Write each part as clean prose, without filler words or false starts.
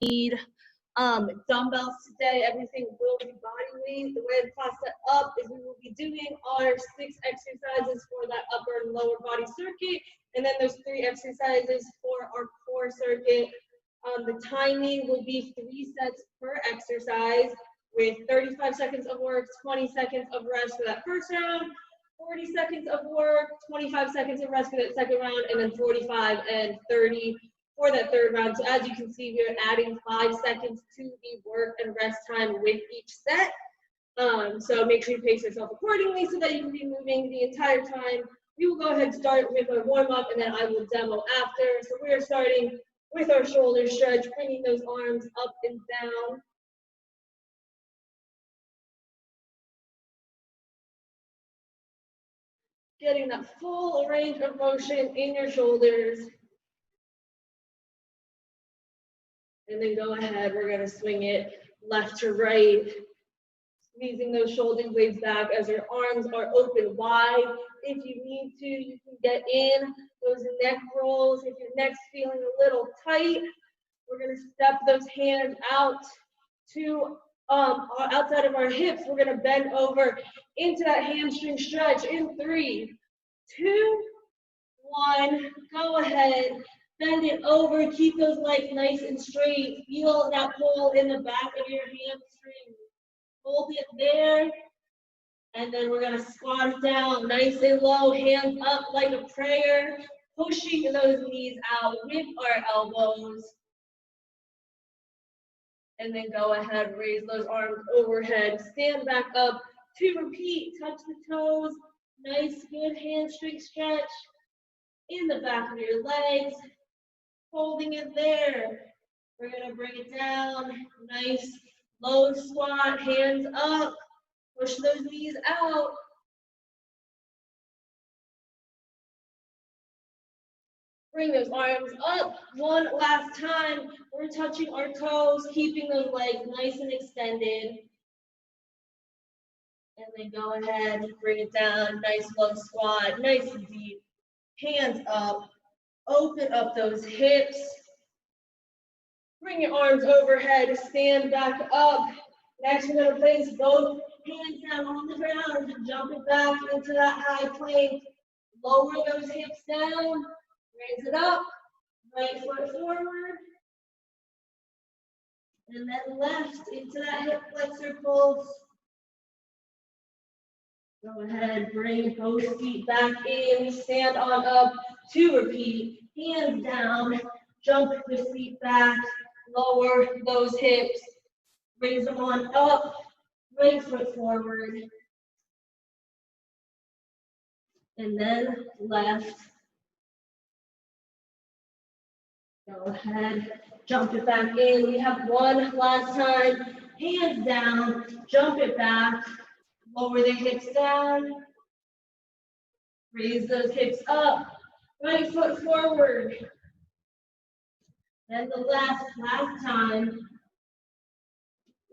need dumbbells today. Everything will be body weight. The way the class set up is we will be doing our 6 exercises for that upper and lower body circuit, and then there's 3 exercises for our core circuit. The timing will be 3 sets per exercise with 35 seconds of work, 20 seconds of rest for that first round, 40 seconds of work, 25 seconds of rest for that second round, and then 45 and 30 for that third round. So as you can see, we are adding 5 seconds to the work and rest time with each set. So make sure you pace yourself accordingly so that you can be moving the entire time. We will go ahead and start with our warm-up, and then I will demo after. So we are starting with our shoulder stretch, bringing those arms up and down. Getting that full range of motion in your shoulders. And then go ahead, we're gonna swing it left to right, squeezing those shoulder blades back as your arms are open wide. If you need to, you can get in those neck rolls. If your neck's feeling a little tight, we're gonna step those hands out to outside of our hips. We're gonna bend over into that hamstring stretch in 3, 2, 1. Go ahead, bend it over, keep those legs nice and straight. Feel that pull in the back of your hamstring. Hold it there, and then we're gonna squat it down nice and low, hands up like a prayer, pushing those knees out with our elbows. And then go ahead, raise those arms overhead, stand back up to repeat, touch the toes, nice good hamstring stretch in the back of your legs, holding it there. We're gonna bring it down, nice low squat, hands up, push those knees out. Bring those arms up one last time. We're touching our toes, keeping those legs nice and extended. And then go ahead, bring it down, nice low squat, nice and deep. Hands up, open up those hips. Bring your arms overhead, stand back up. Next, we're gonna place both hands down on the ground, jump it back into that high plank. Lower those hips down. Raise it up, right foot forward, and then left into that hip flexor pulse. Go ahead, bring both feet back in, stand on up to repeat. Hands down, jump the feet back, lower those hips, raise them on up, right foot forward, and then left. Go ahead, jump it back in. We have one last time. Hands down, jump it back, lower the hips down, raise those hips up, right foot forward. Then the last time.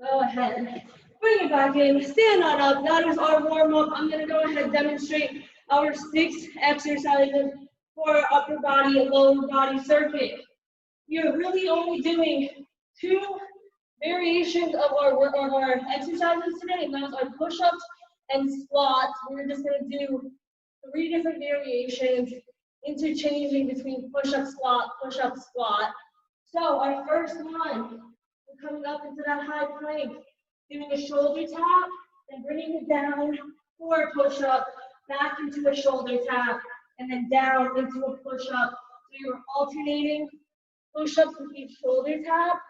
Go ahead, bring it back in, stand on up. That is our warm-up. I'm gonna go ahead and demonstrate our 6 exercises for our upper body and lower body circuit. You're really only doing 2 variations of our exercises today, and those are push-ups and squats. We're just going to do 3 different variations, interchanging between push-up, squat, push-up, squat. So our first one, we're coming up into that high plank, doing a shoulder tap, and bringing it down for a push-up, back into a shoulder tap, and then down into a push-up. So you're alternating push-ups with each shoulder tap.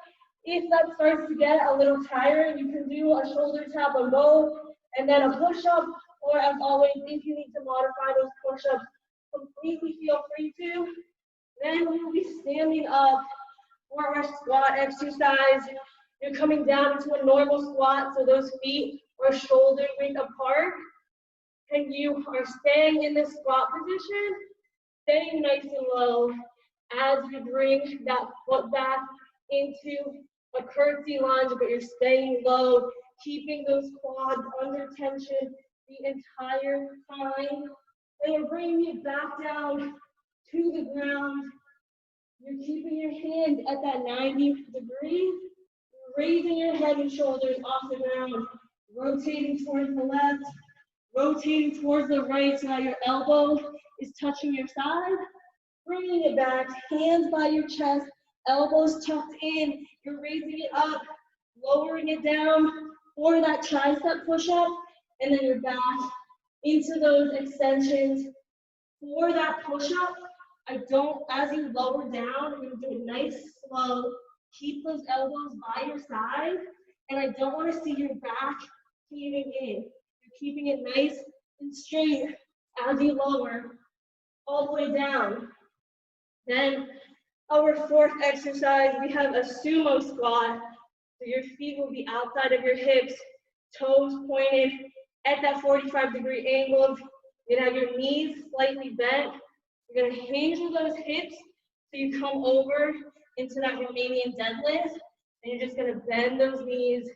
If that starts to get a little tired, you can do a shoulder tap on both, and then a push-up, or as always, if you need to modify those push-ups, completely feel free to. Then we will be standing up for our squat exercise. You're coming down into a normal squat, so those feet are shoulder width apart, and you are staying in this squat position, staying nice and low, as you bring that foot back into a curtsy lunge, but you're staying low, keeping those quads under tension the entire time. And you're bringing it back down to the ground, You're keeping your hands at that 90 degrees, raising your head and shoulders off the ground, rotating towards the left, rotating towards the right so that your elbow is touching your side, bringing it back, hands by your chest, elbows tucked in, you're raising it up, lowering it down for that tricep push-up, and then you're back into those extensions. For that push-up, as you lower down, you're gonna do it nice, slow, keep those elbows by your side, and I don't wanna see your back heaving in. You're keeping it nice and straight as you lower all the way down. Then our fourth exercise, we have a sumo squat. So your feet will be outside of your hips, toes pointed at that 45-degree angle. You're gonna have your knees slightly bent. You're gonna hinge with those hips so you come over into that Romanian deadlift, and you're just gonna bend those knees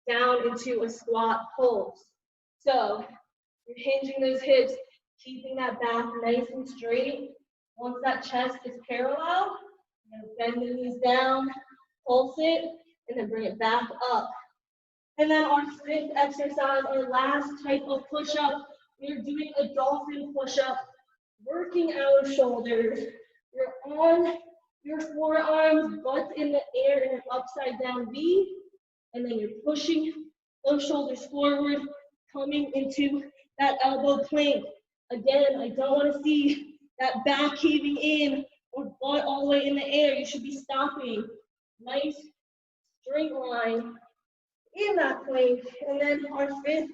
down into a squat pose. So you're hinging those hips, keeping that back nice and straight. Once that chest is parallel, you're gonna bend the knees down, pulse it, and then bring it back up. And then our fifth exercise, our last type of push-up, we're doing a dolphin push-up, working our shoulders. You're on your forearms, butt in the air in an upside down V, and then you're pushing those shoulders forward, coming into that elbow plank. Again, I don't want to see that back heaving in or butt all the way in the air. You should be stopping. Nice straight line in that plank. And then our fifth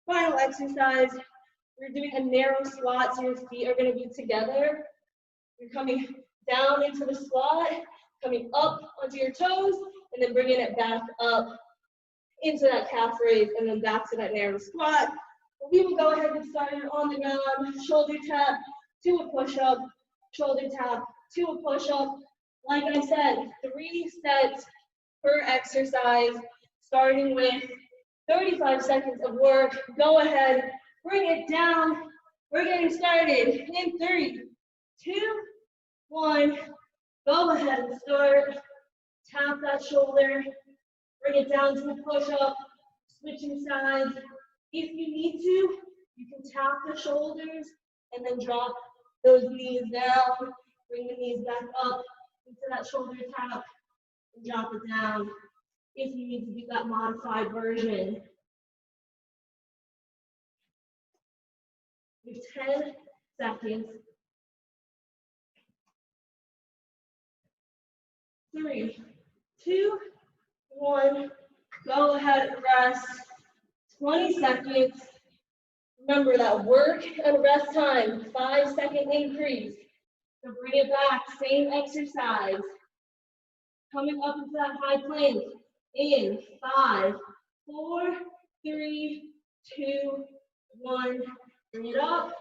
final exercise, we're doing a narrow squat, so your feet are going to be together. You're coming down into the squat, coming up onto your toes, and then bringing it back up into that calf raise, and then back to that narrow squat. But we will go ahead and get started on the ground. Shoulder tap to a push-up, shoulder tap to a push-up. Like I said, 3 sets per exercise, starting with 35 seconds of work. Go ahead, bring it down. We're getting started in 3, 2, 1. Go ahead and start. Tap that shoulder. Bring it down to a push-up. Switching sides. If you need to, you can tap the shoulders and then drop those knees down. Bring the knees back up into that shoulder tap and drop it down if you need to do that modified version. You have 10 seconds. 3, 2, 1. Go ahead and rest. 20 seconds. Remember that work and rest time, 5-second increase. So bring it back, same exercise. Coming up into that high plank. In 5, 4, 3, 2, 1. Bring it up.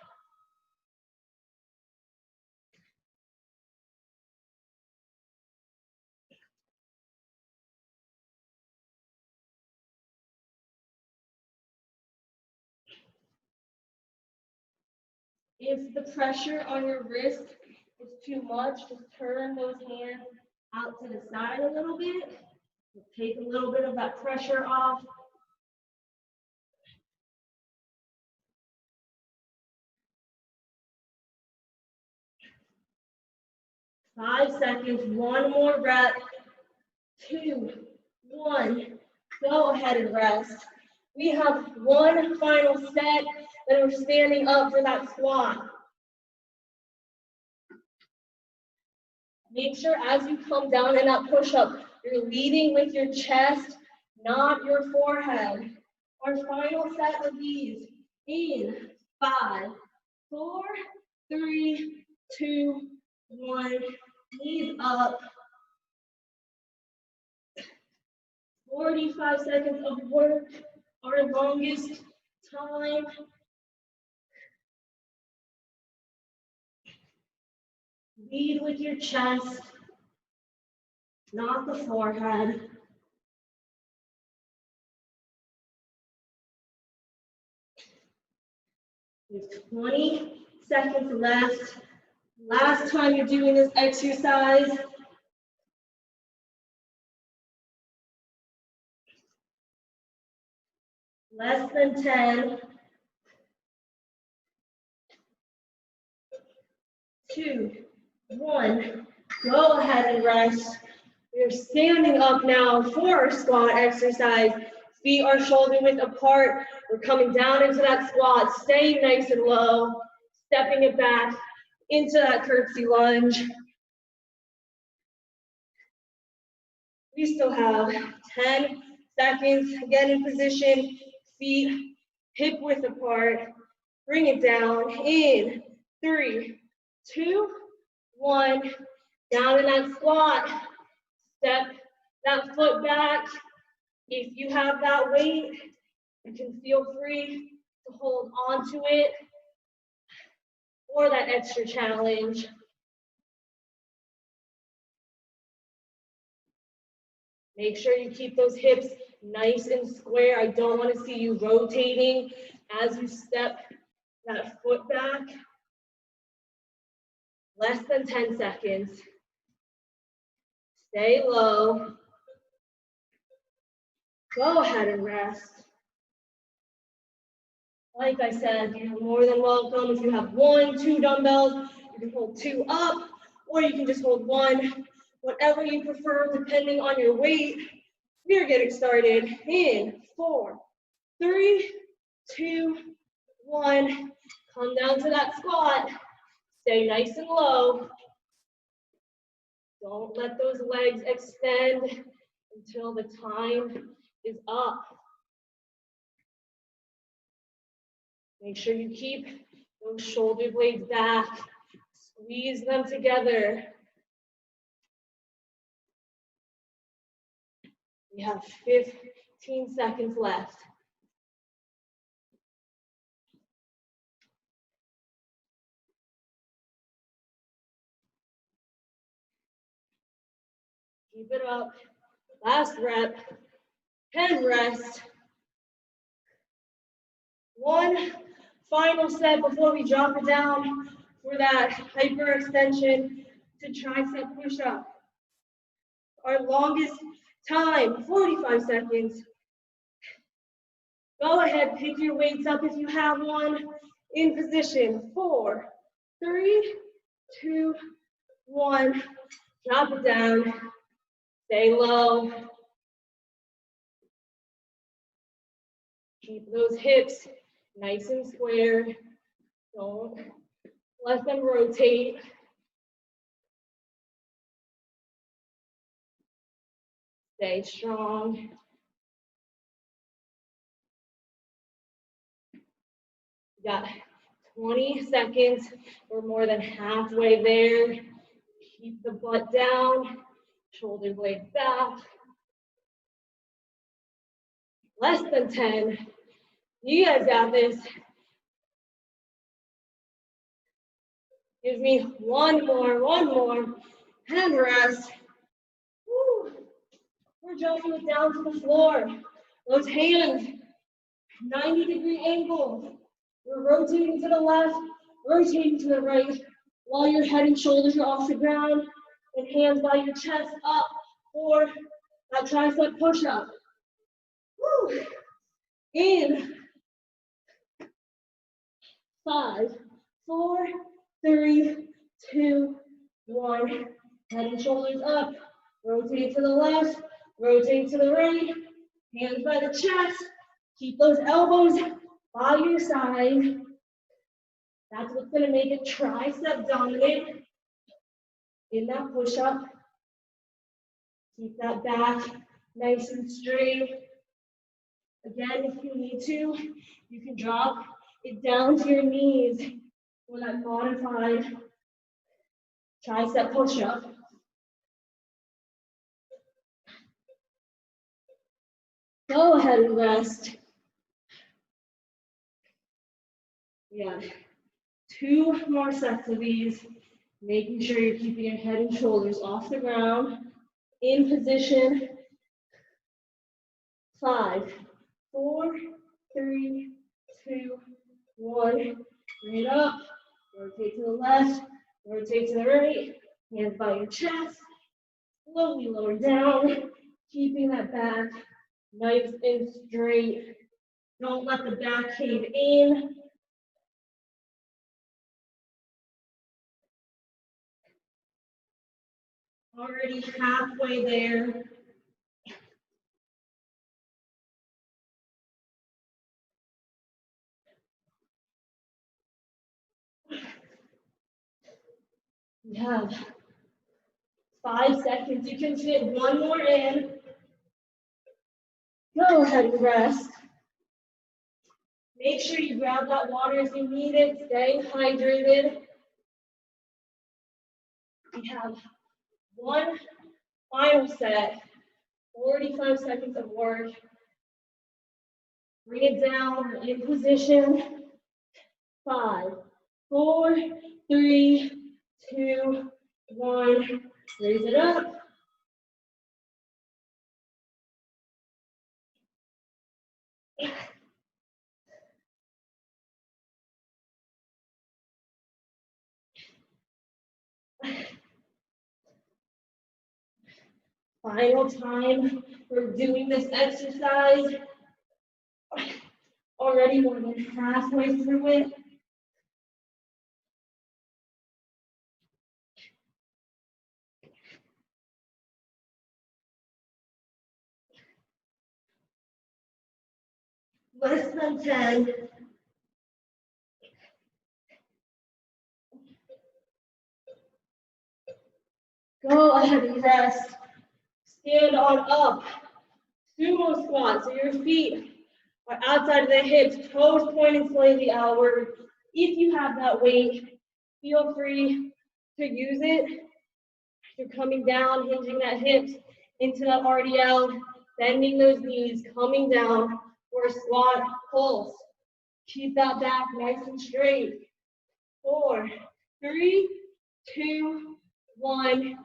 If the pressure on your wrist is too much, just turn those hands out to the side a little bit. Take a little bit of that pressure off. Five seconds, one more rep. 2, 1. Go ahead and rest. We have one final set, then we're standing up for that squat. Make sure as you come down in that push-up, you're leading with your chest, not your forehead. Our final set of these in 5, 4, 3, 2, 1. Knees up. 45 seconds of work, our longest time. Lead with your chest, not the forehead. We have 20 seconds left. Last time you're doing this exercise, Less than 10. 2, 1. Go ahead and rest. We're standing up now for our squat exercise. Feet are shoulder width apart. We're coming down into that squat, staying nice and low, stepping it back into that curtsy lunge. We still have 10 seconds. Get in position, feet hip width apart. Bring it down in 3, 2, 1. Down in that squat. Step that foot back. If you have that weight, you can feel free to hold on to it for that extra challenge. Make sure you keep those hips nice and square. I don't want to see you rotating as you step that foot back. Less than 10 seconds. Stay low. Go ahead and rest. Like I said, you're more than welcome. If you have 1, 2 dumbbells, you can hold 2 up, or you can just hold 1, whatever you prefer, depending on your weight. We are getting started in 4, 3, 2, 1. Come down to that squat. Stay nice and low. Don't let those legs extend until the time is up. Make sure you keep those shoulder blades back. Squeeze them together. We have 15 seconds left. Keep it up. Last rep. 10 rest. 1 final set before we drop it down for that hyperextension to tricep push-up. Our longest time, 45 seconds. Go ahead, pick your weights up if you have one. In position, 4, 3, 2, 1. Drop it down. Stay low. Keep those hips nice and square. Don't let them rotate. Stay strong. You got 20 seconds. We're more than halfway there. Keep the butt down, shoulder blades back. Less than 10. You guys got this. Give me one more, and rest. Woo. We're jumping it down to the floor. Those hands, 90-degree angle. We're rotating to the left, rotating to the right, while your head and shoulders are off the ground, and hands by your chest up for that tricep push-up. Woo. In 5, 4, 3, 2, 1. Head and shoulders up. Rotate to the left, rotate to the right. Hands by the chest. Keep those elbows by your side. That's what's going to make it tricep dominant in that push-up. Keep that back nice and straight. Again, if you need to, you can drop it down to your knees for that modified tricep push-up. Go ahead and rest. Yeah, 2 more sets of these, making sure you're keeping your head and shoulders off the ground. In position, 5, 4, 3, 2, 1. Bring it up, rotate to the left, rotate to the right, hands by your chest, slowly lower down, keeping that back nice and straight. Don't let the back cave in. Already halfway there. You have 5 seconds. You can fit one more in. Go ahead and rest. Make sure you grab that water if you need it. Stay hydrated. We have one final set. 45 seconds of work. Bring it down. We're in position. 5, 4, 3, 2, 1. Raise it up. Final time for doing this exercise. Already more than halfway through it. Less than 10. Go ahead and rest. Stand on up. Sumo squat, so your feet are outside of the hips, toes pointing slightly outward. If you have that weight, feel free to use it. You're coming down, hinging that hips into that RDL, bending those knees, coming down for a squat pulse. Keep that back nice and straight. 4, 3, 2, 1.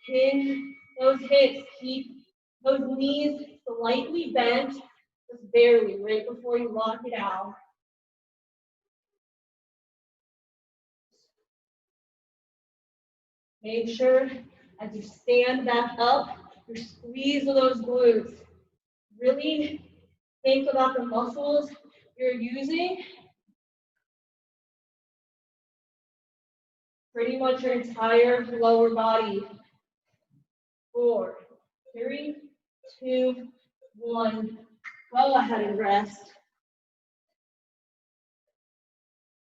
Hinge those hips. Keep those knees slightly bent, just barely, right before you lock it out. Make sure as you stand back up, you squeeze those glutes. Really think about the muscles you're using. Pretty much your entire lower body. 4, 3, 2, 1. Go ahead and rest.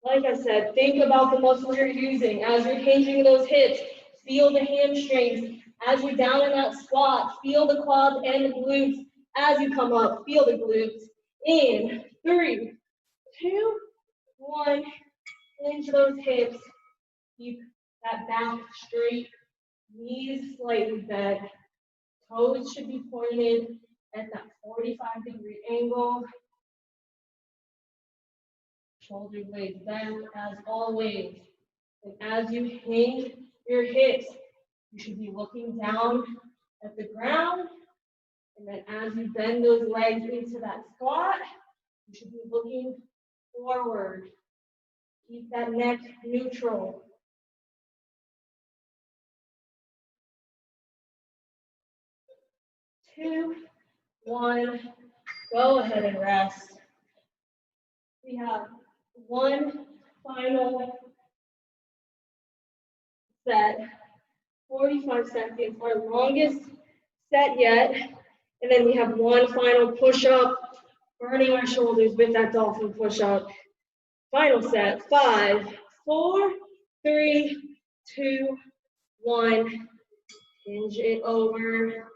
Like I said, think about the muscles you're using. As you're hinging those hips, feel the hamstrings. As you're down in that squat, feel the quads and the glutes. As you come up, feel the glutes. In 3, 2, 1. Hinge those hips. Keep that back straight. Knees slightly bent. Toes should be pointed at that 45-degree angle. Shoulder blades bent as always. And as you hinge your hips, you should be looking down at the ground. And then as you bend those legs into that squat, you should be looking forward. Keep that neck neutral. 2, 1. Go ahead and rest. We have one final set, 45 seconds, our longest set yet. And then we have one final push-up, burning our shoulders with that dolphin push-up. Final set, 5, 4, 3, 2, 1. Hinge it over.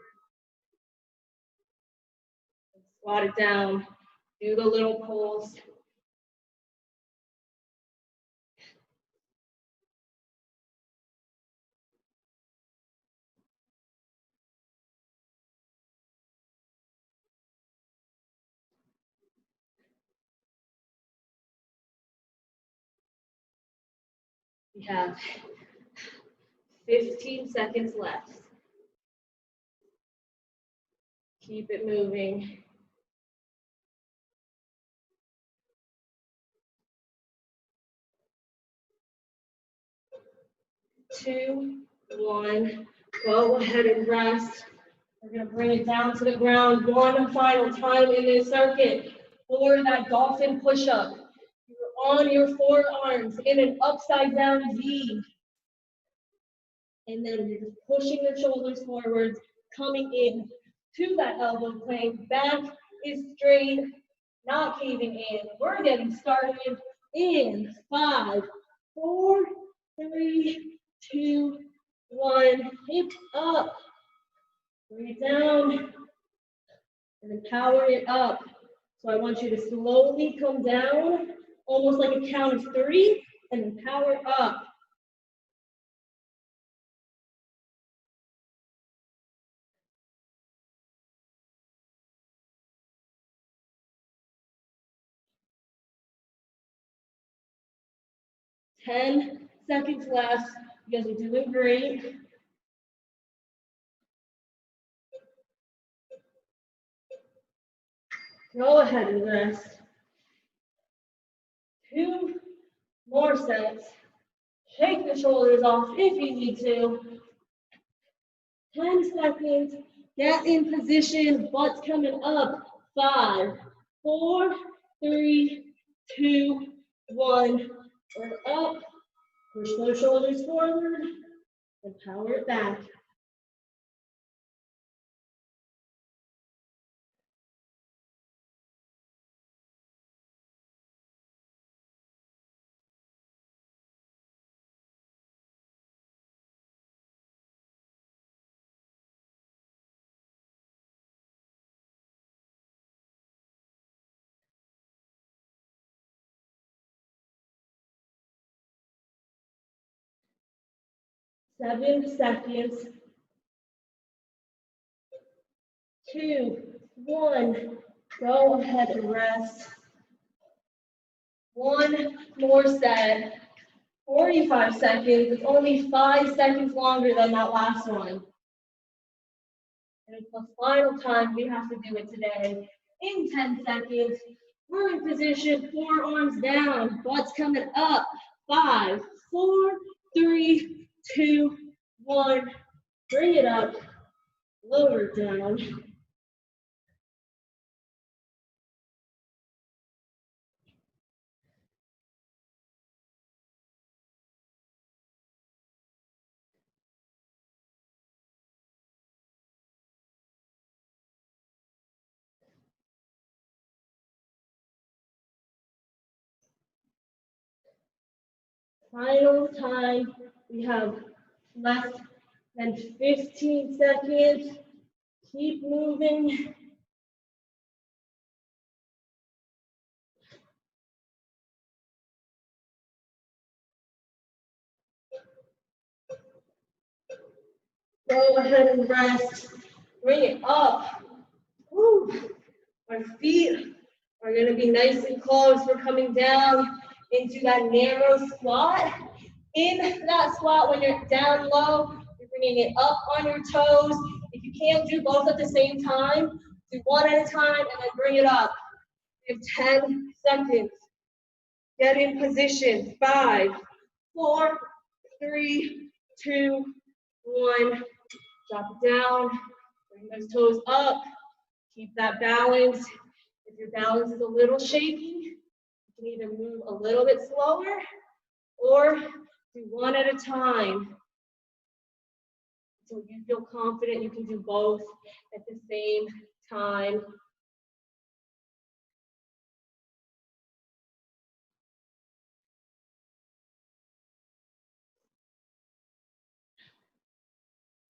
Squat it down. Do the little pulse. We have 15 seconds left. Keep it moving. 2, 1. Go ahead and rest. We're going to bring it down to the ground one final time in this circuit. for that dolphin push-up. You're on your forearms in an upside down V. And then you're just pushing the shoulders forwards, coming in to that elbow plank. Back is straight, not caving in. We're getting started in 5, 4, 3, 2, 1. Hip up. Bring it down. And then power it up. So I want you to slowly come down, almost like a count of 3, and then power up. Ten seconds left. You guys are doing great. Go ahead and rest. 2 more sets. Shake the shoulders off if you need to. 10 seconds. Get in position. Butt's coming up. 5, 4, 3, 2, 1. We're up. Push those shoulders forward and power it back. Seven seconds. 2, 1. Go ahead and rest. 1 more set. 45 seconds. It's only 5 seconds longer than that last one. And it's the final time we have to do it today. In 10 seconds, we're in position, forearms down, butt's coming up. 5, 4, 3, 2, 1. Bring it up, lower it down. Final time, we have less than 15 seconds. Keep moving. Go ahead and rest. Bring it up. Woo. Our feet are going to be nice and close. We're coming down into that narrow squat. In that squat, when you're down low, you're bringing it up on your toes. If you can't do both at the same time, do one at a time and then bring it up. We have 10 seconds. Get in position. 5, 4, 3, 2, 1. Drop it down. Bring those toes up. Keep that balance. If your balance is a little shaky, you can either move a little bit slower or do one at a time. So you feel confident you can do both at the same time.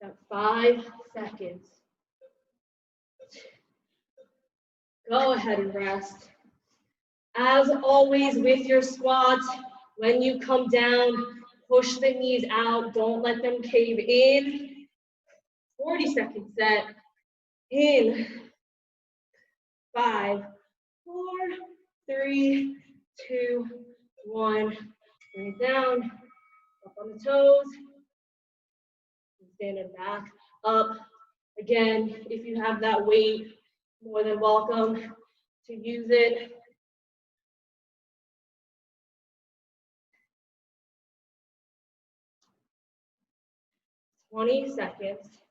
Got 5 seconds. Go ahead and rest. As always with your squats, when you come down, push the knees out. Don't let them cave in. 40-second set. In 5, 4, 3, 2, 1. Bring it down. Up on the toes. Stand it back up. Again, if you have that weight, more than welcome to use it. Twenty seconds.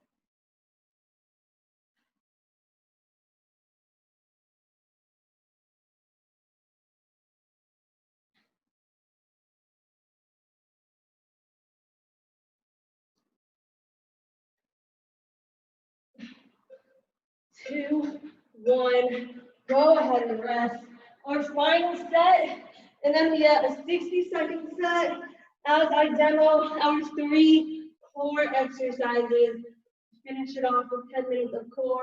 2, 1. Go ahead and rest. Our final set, and then we have a 60-second set as I demo our 3 core exercises. Finish it off with 10 minutes of core.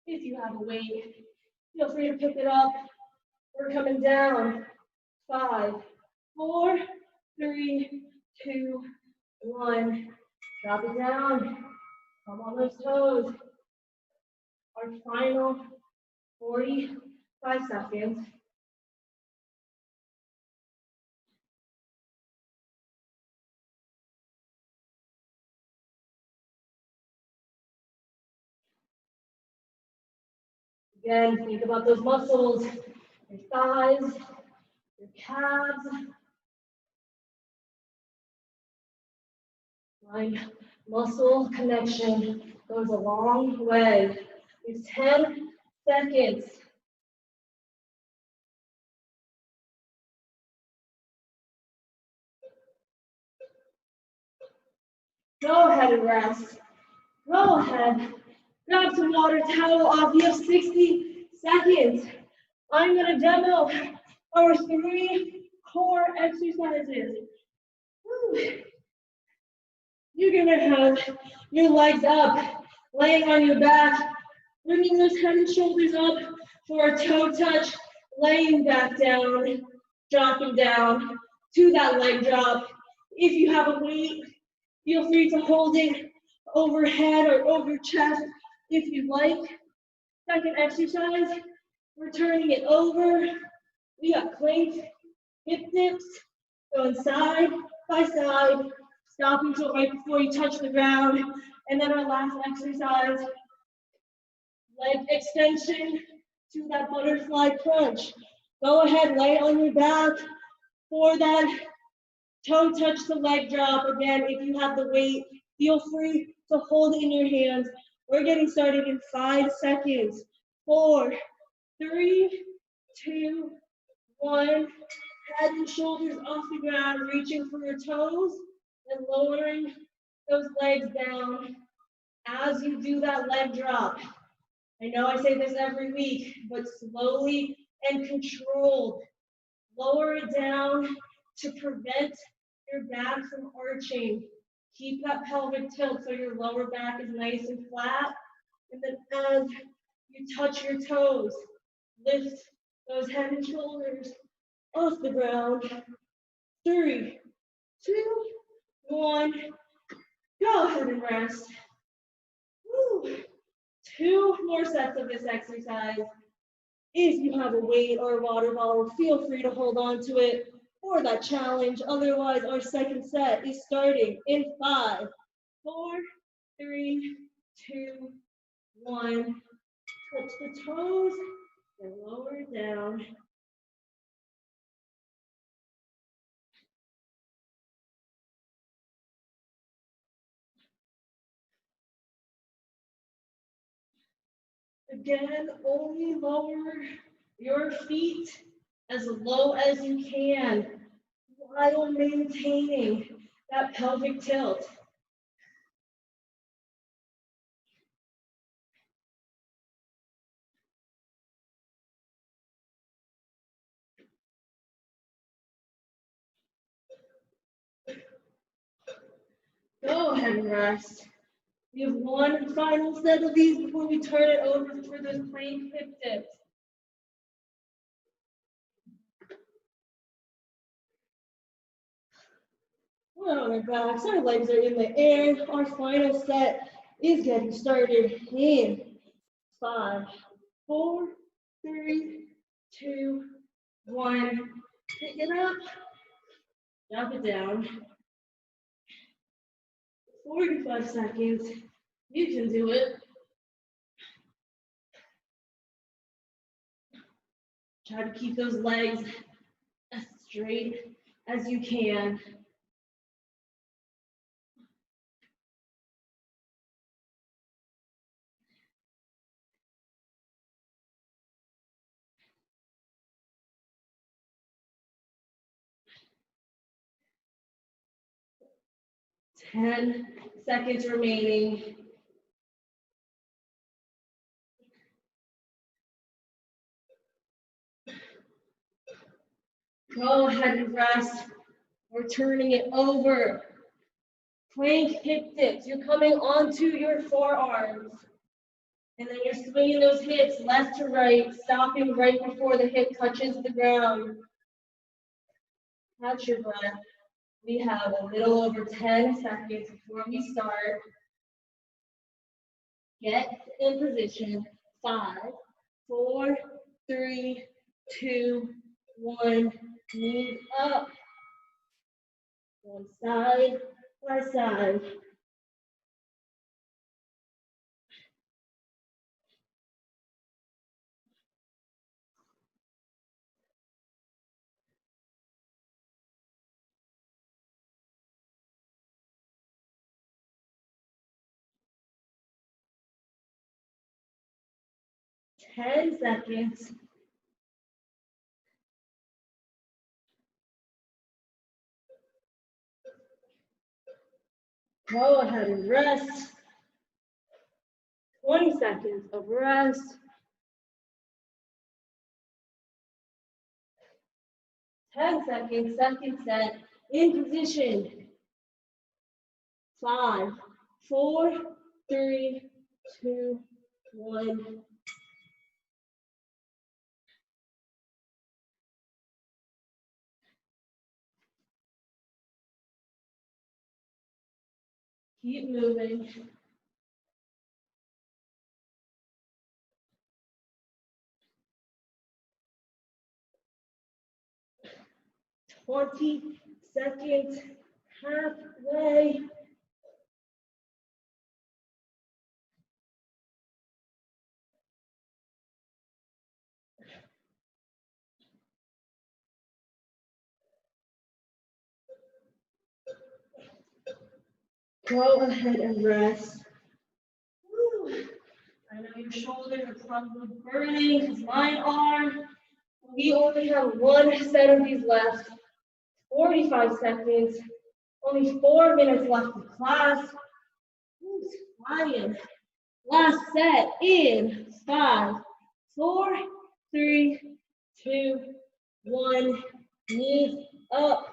If you have a weight, feel free to pick it up. We're coming down. 5, 4, 3, 2, 1. Drop it down. Come on those toes. Our final 45 seconds. Again, think about those muscles, your thighs, your calves. Mind muscle connection goes a long way. It's 10 seconds. Go ahead and rest. Go ahead. Grab some water, towel off. You have 60 seconds. I'm going to demo our 3 core exercises. Woo. You're going to have your legs up, laying on your back, bringing those head and shoulders up for a toe touch, laying back down, dropping down to that leg drop. If you have a weight, feel free to hold it overhead or over chest if you like. Second exercise, we're turning it over. We got plank, hip dips, going side by side, stopping till right before you touch the ground. And then our last exercise, leg extension to that butterfly crunch. Go ahead, lay on your back for that toe touch to leg drop. Again, if you have the weight, feel free to hold it in your hands. We're getting started in 5 seconds. 4, 3, 2, 1. Head and shoulders off the ground, reaching for your toes and lowering those legs down as you do that leg drop. I know I say this every week, but slowly and controlled. Lower it down to prevent your back from arching. Keep that pelvic tilt so your lower back is nice and flat. And then as you touch your toes, lift those head and shoulders off the ground. 3, 2, 1. Go ahead and rest. Woo. 2 more sets of this exercise. If you have a weight or a water bottle, feel free to hold on to it for that challenge. Otherwise, our second set is starting in 5, 4, 3, 2, 1. Touch the toes and lower it down. Again, only lower your feet as low as you can while maintaining that pelvic tilt. Go ahead and rest. We have 1 final set of these before we turn it over for those plank hip dips. We're on our backs, our legs are in the air. Our final set is getting started in 5, 4, 3, 2, 1. Pick it up, drop it down. 45 seconds. You can do it. Try to keep those legs as straight as you can. Ten seconds remaining. Go ahead and rest. We're turning it over. Plank hip dips. You're coming onto your forearms. And then you're swinging those hips left to right, stopping right before the hip touches the ground. Catch your breath. We have a little over 10 seconds before we start. Get in position. 5, 4, 3, 2, 1. Knees up. One side by side. 10 seconds. Go ahead and rest. 20 seconds of rest. 10 seconds, second set, in position. 5, 4, 3, 2, 1. Keep moving. Twenty seconds, halfway. Go ahead and rest. Woo. I know your shoulders are probably burning because mine are. We only have one set of these left. 45 seconds. Only 4 minutes left of class. Who's flying? Last set in 5, 4, 3, 2, 1. Knees up.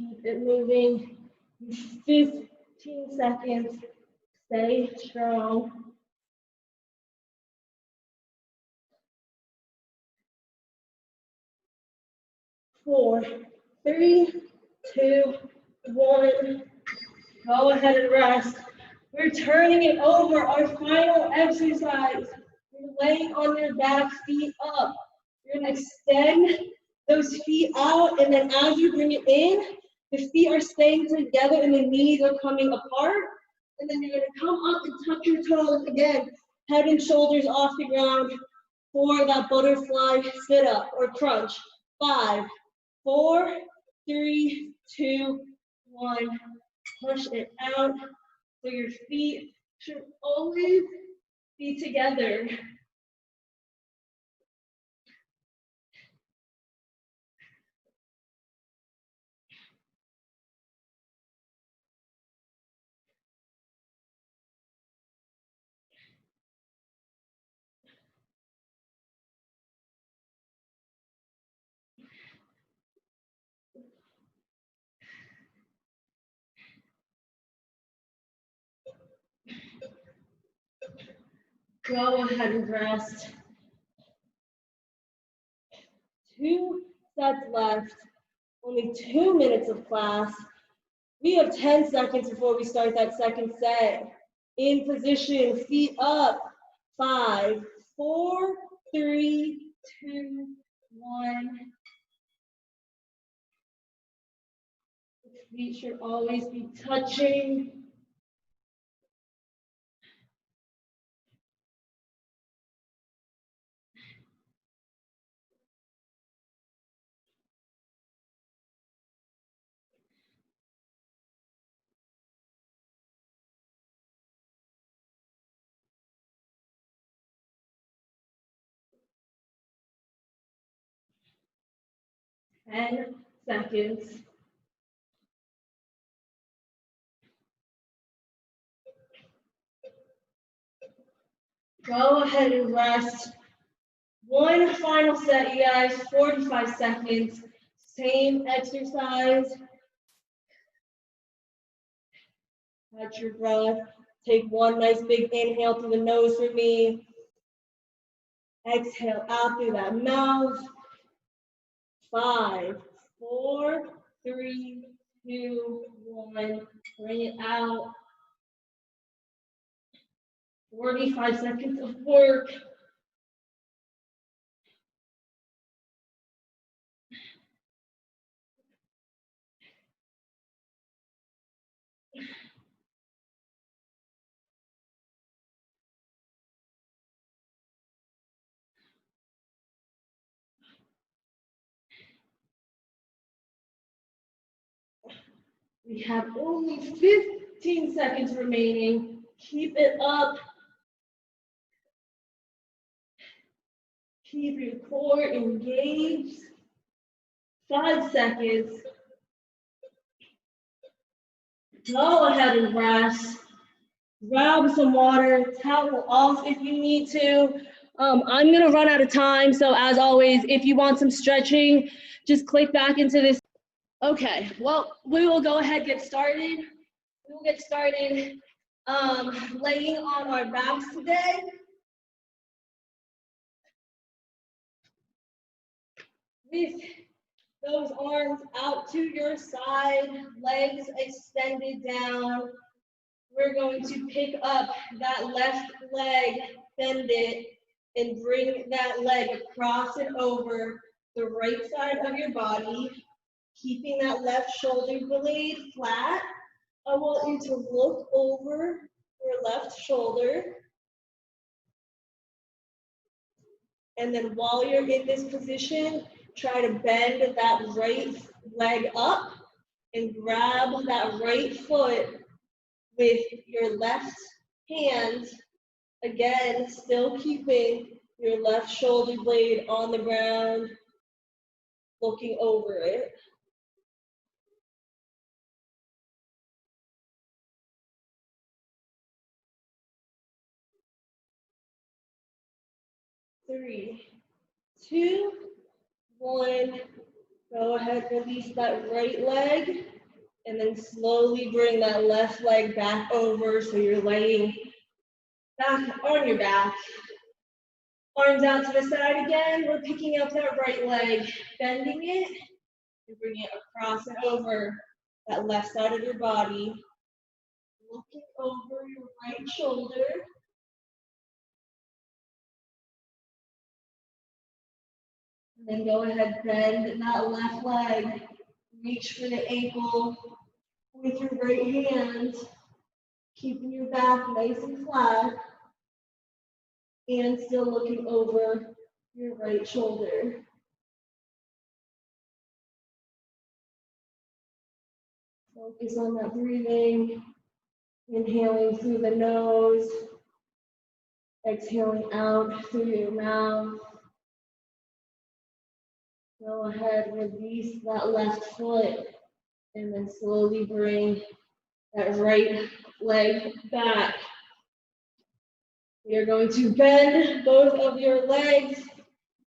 Keep it moving. 15 seconds. Stay strong. 4, 3, 2, 1. Go ahead and rest. We're turning it over. Our final exercise. You're laying on your back, feet up. You're going to extend those feet out, and then as you bring it in, the feet are staying together and the knees are coming apart. And then you're going to come up and touch your toes again, head and shoulders off the ground for that butterfly sit up or crunch. 5, 4, 3, 2, 1. Push it out. So your feet should always be together. Go ahead and rest. 2 sets left. Only 2 minutes of class. We have 10 seconds before we start that second set. In position, feet up. 5, 4, 3, 2, 1. Feet should always be touching. 10 seconds. Go ahead and rest. One final set, you guys, 45 seconds. Same exercise. Catch your breath. Take one nice big inhale through the nose for me. Exhale out through that mouth. 5, 4, 3, 2, 1. Bring it out. 45 seconds of work. We have only 15 seconds remaining. Keep it up. Keep your core engaged. 5 seconds. Go ahead and rest. Grab some water, towel off if you need to. I'm gonna run out of time, so as always, if you want some stretching, just click back into this. Okay, well, we will go ahead and get started. We will get started laying on our backs today. With those arms out to your side, legs extended down. We're going to pick up that left leg, bend it, and bring that leg across and over the right side of your body, keeping that left shoulder blade flat. I want you to look over your left shoulder. And then while you're in this position, try to bend that right leg up and grab that right foot with your left hand. Again, still keeping your left shoulder blade on the ground, looking over it. Three, two, one. Go ahead, release that right leg, and then slowly bring that left leg back over so you're laying back on your back. Arms out to the side again. We're picking up that right leg, bending it, and bringing it across and over that left side of your body. Looking over your right shoulder. And then go ahead, bend that left leg. Reach for the ankle with your right hand. Keeping your back nice and flat. And still looking over your right shoulder. Focus on that breathing. Inhaling through the nose. Exhaling out through your mouth. Go ahead, release that left foot. And then slowly bring that right leg back. We are going to bend both of your legs.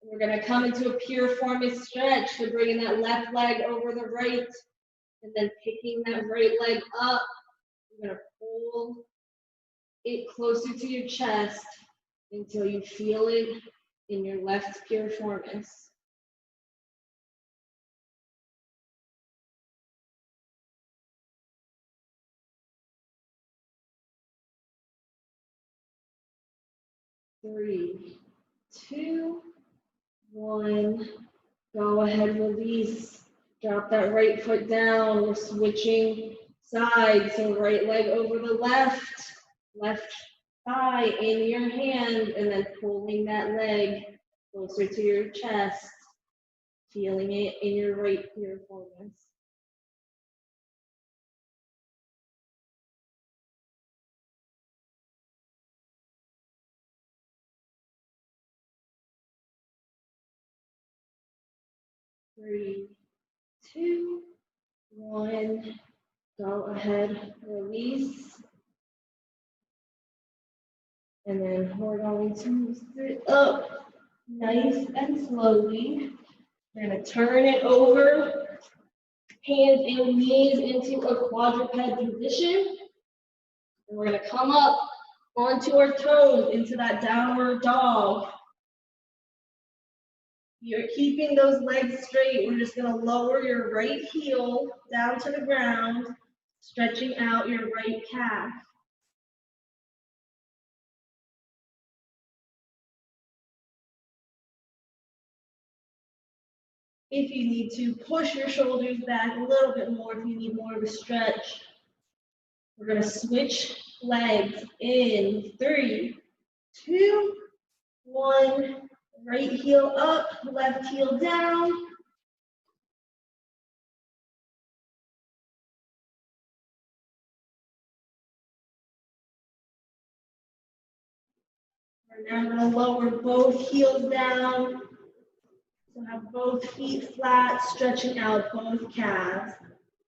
We're going to come into a pure forest stretch. So bringing that left leg over the right, and then picking that right leg up. You're going to pull it closer to your chest until you feel it in your left pure forest. Three, two, one. Go ahead, release. Drop that right foot down. We're switching sides. So right leg over the left thigh in your hand, and then pulling that leg closer to your chest. Feeling it in your right piriformis. Three, 2, 1. Go ahead, release. And then we're going to sit up nice and slowly. We're going to turn it over, hands and knees into a quadruped position. And we're going to come up onto our toes into that downward dog. You're keeping those legs straight. We're just going to lower your right heel down to the ground, stretching out your right calf. If you need to, push your shoulders back a little bit more if you need more of a stretch. We're going to switch legs in 3, 2, 1. Right heel up, left heel down. We're now going to lower both heels down. So have both feet flat, stretching out both calves,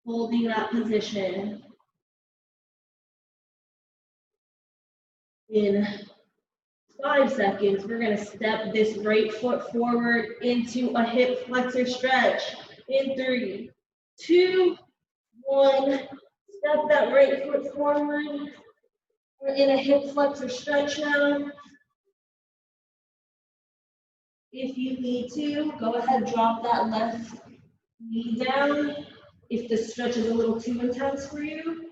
holding that position. In 5 seconds, we're going to step this right foot forward into a hip flexor stretch. In 3, 2, 1. Step that right foot forward. We're in a hip flexor stretch now. If you need to, go ahead, drop that left knee down if the stretch is a little too intense for you.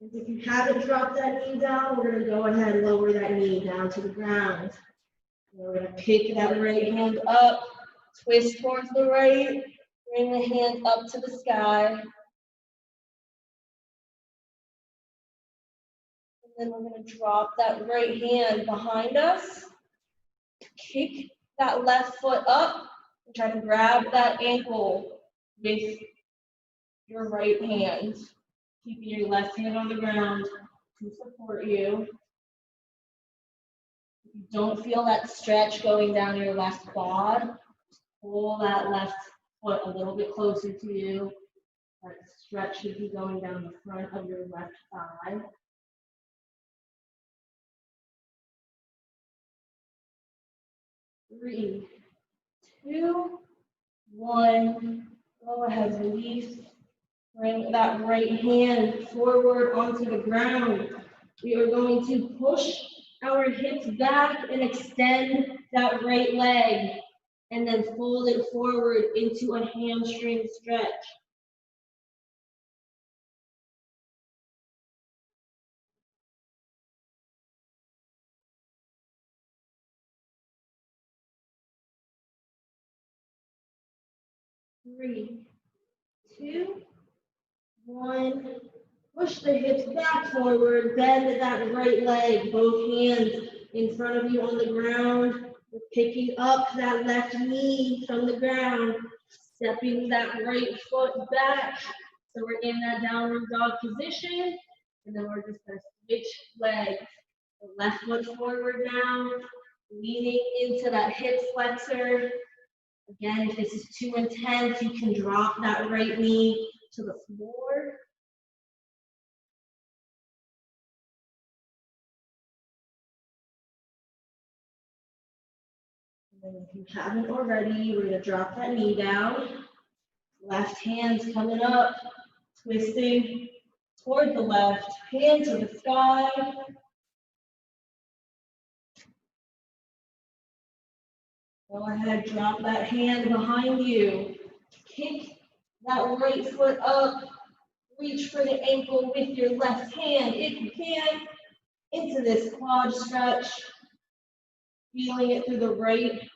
And if you haven't dropped that knee down, we're going to go ahead and lower that knee down to the ground. And we're going to pick that right hand up, twist towards the right, bring the hand up to the sky. And then we're going to drop that right hand behind us, kick that left foot up, and try to grab that ankle with your right hand, keeping your left hand on the ground to support you. If you don't feel that stretch going down your left quad, pull that left foot a little bit closer to you. That stretch should be going down the front of your left thigh. 3, 2, 1. Go ahead, release. Bring that right hand forward onto the ground. We are going to push our hips back and extend that right leg, and then fold it forward into a hamstring stretch. Three, 2, 1. Push the hips back forward, bend that right leg, both hands in front of you on the ground. We're picking up that left knee from the ground, stepping that right foot back. So we're in that downward dog position, and then we're just going to switch legs. The left foot forward now, leaning into that hip flexor. Again, if this is too intense, you can drop that right knee to the floor. And then if you haven't already, we're going to drop that knee down. Left hand's coming up, twisting toward the left, hand to the sky. Go ahead, drop that hand behind you. Kick that right foot up. Reach for the ankle with your left hand, if you can, into this quad stretch. Feeling it through the right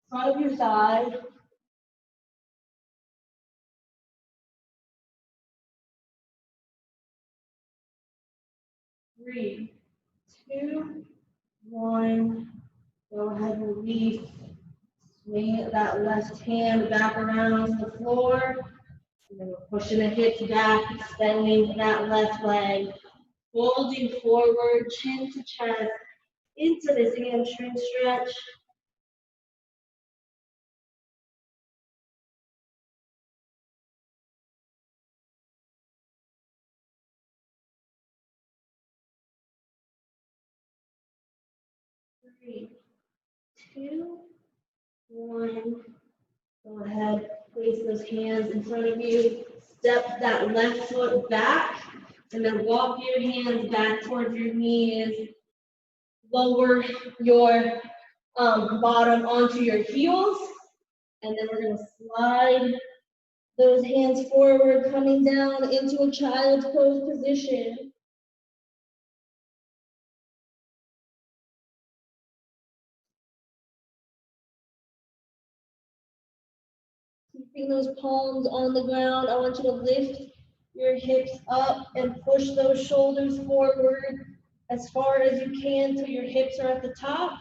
front of your thigh. 3, 2, 1. Go ahead and release. Swing that left hand back around to the floor. And then we're pushing the hips back, extending that left leg. Folding forward, chin to chest. into this hamstring stretch. Three, two, one. Go ahead, place those hands in front of you. Step that left foot back, and then walk your hands back towards your knees. Lower your bottom onto your heels, and then we're going to slide those hands forward, coming down into a child's pose position. Keeping those palms on the ground, I want you to lift your hips up and push those shoulders forward as far as you can till your hips are at the top.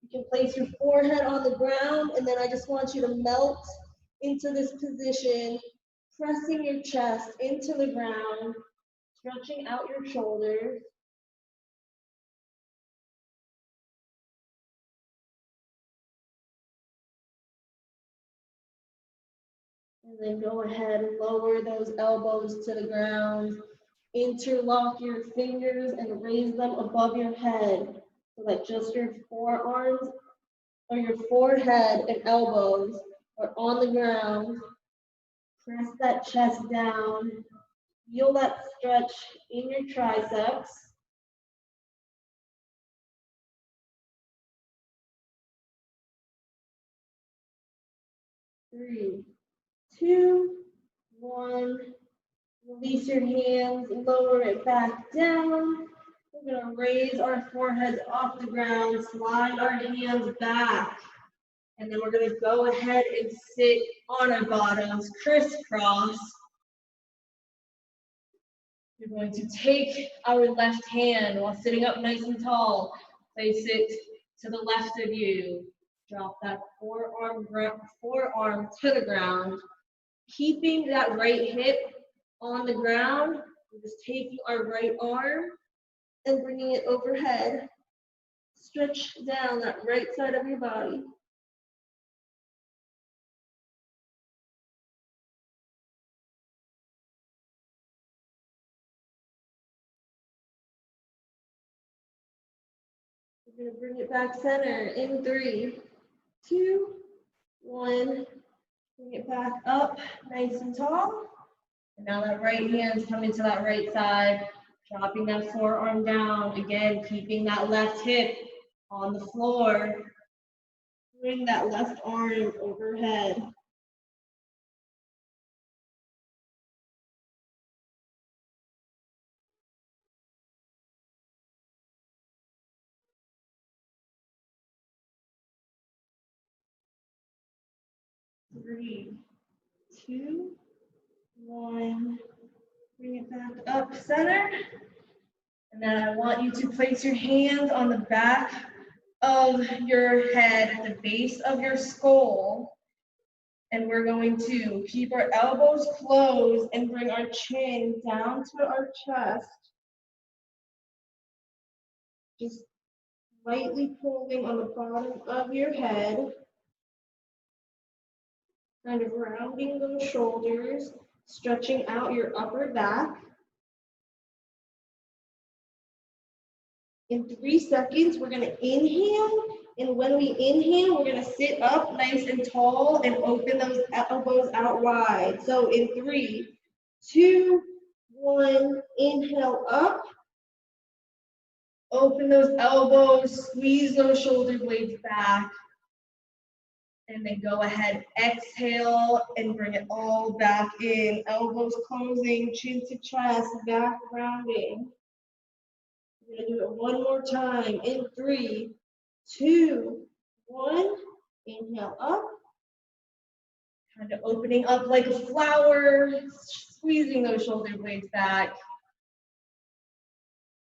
You can place your forehead on the ground, and then I just want you to melt into this position, pressing your chest into the ground, stretching out your shoulders. And then go ahead and lower those elbows to the ground. Interlock your fingers and raise them above your head so that just your forearms or your forehead and elbows are on the ground. Press that chest down. Feel that stretch in your triceps. Three, two, one. Release your hands, lower it back down. We're going to raise our foreheads off the ground, slide our hands back, and then we're going to go ahead and sit on our bottoms, crisscross. You're going to take our left hand while sitting up nice and tall, place it to the left of you. Drop that forearm to the ground, keeping that right hip on the ground. We're just taking our right arm and bringing it overhead. Stretch down that right side of your body. We're going to bring it back center in 3, 2, 1. Bring it back up nice and tall. And now that right hand's coming to that right side, dropping that forearm down. Again, keeping that left hip on the floor. Bring that left arm overhead. Three, two, one. Bring it back up center. And then I want you to place your hands on the back of your head at the base of your skull. And we're going to keep our elbows closed and bring our chin down to our chest. Just lightly pulling on the bottom of your head. Kind of rounding those shoulders, stretching out your upper back. In 3 seconds, we're going to inhale. And when we inhale, we're going to sit up nice and tall and open those elbows out wide. So in 3, 2, 1, inhale up. Open those elbows, squeeze those shoulder blades back. And then go ahead, exhale, and bring it all back in. Elbows closing, chin to chest, back rounding. We're going to do it one more time. In 3, 2, 1. Inhale up. Kind of opening up like a flower, squeezing those shoulder blades back.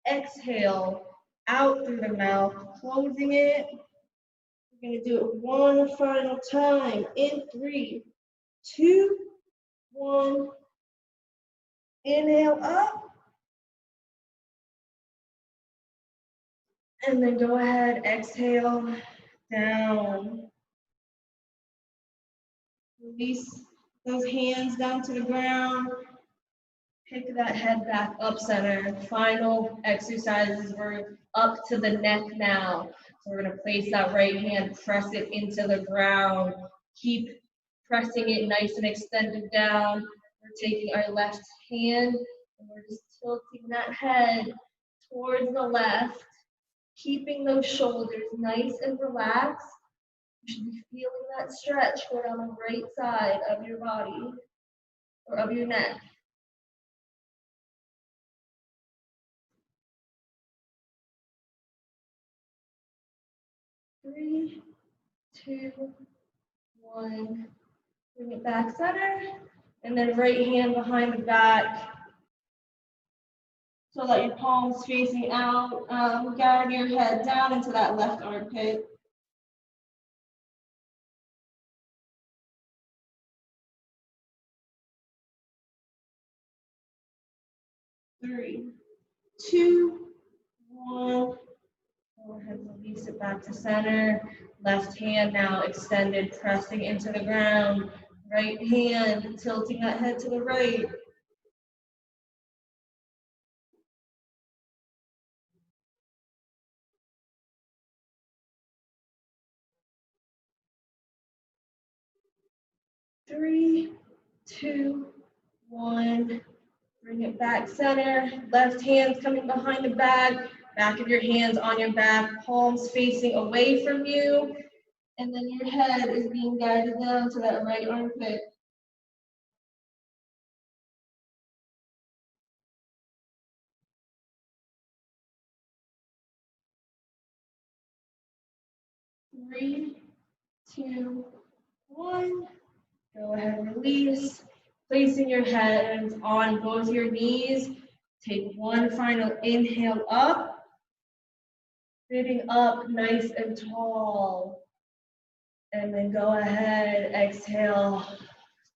Exhale, out through the mouth, closing it. We're going to do it one final time. In 3, 2, 1. Inhale up. And then go ahead, exhale, down. Release those hands down to the ground. Pick that head back up center. Final exercises, we're up to the neck now. So we're gonna place that right hand, press it into the ground. Keep pressing it nice and extended down. We're taking our left hand and we're just tilting that head towards the left, keeping those shoulders nice and relaxed. You should be feeling that stretch go down the right side of your body or of your neck. 3, 2, 1. Bring it back center, and then right hand behind the back so that your palms facing out. Guide your head down into that left armpit. 3, 2, 1. Go ahead and release it back to center. Left hand now extended, pressing into the ground. Right hand tilting that head to the right. 3, 2, 1. Bring it back center. Left hand coming behind the back. Back of your hands on your back. Palms facing away from you. And then your head is being guided down to that right armpit. 3, 2, 1. Go ahead and release. Placing your hands on both your knees. Take one final inhale up. Sitting up nice and tall. And then go ahead, exhale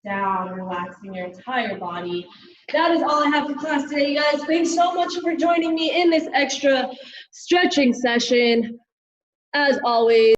down, relaxing your entire body. That is all I have for class today, you guys. Thanks so much for joining me in this extra stretching session. As always,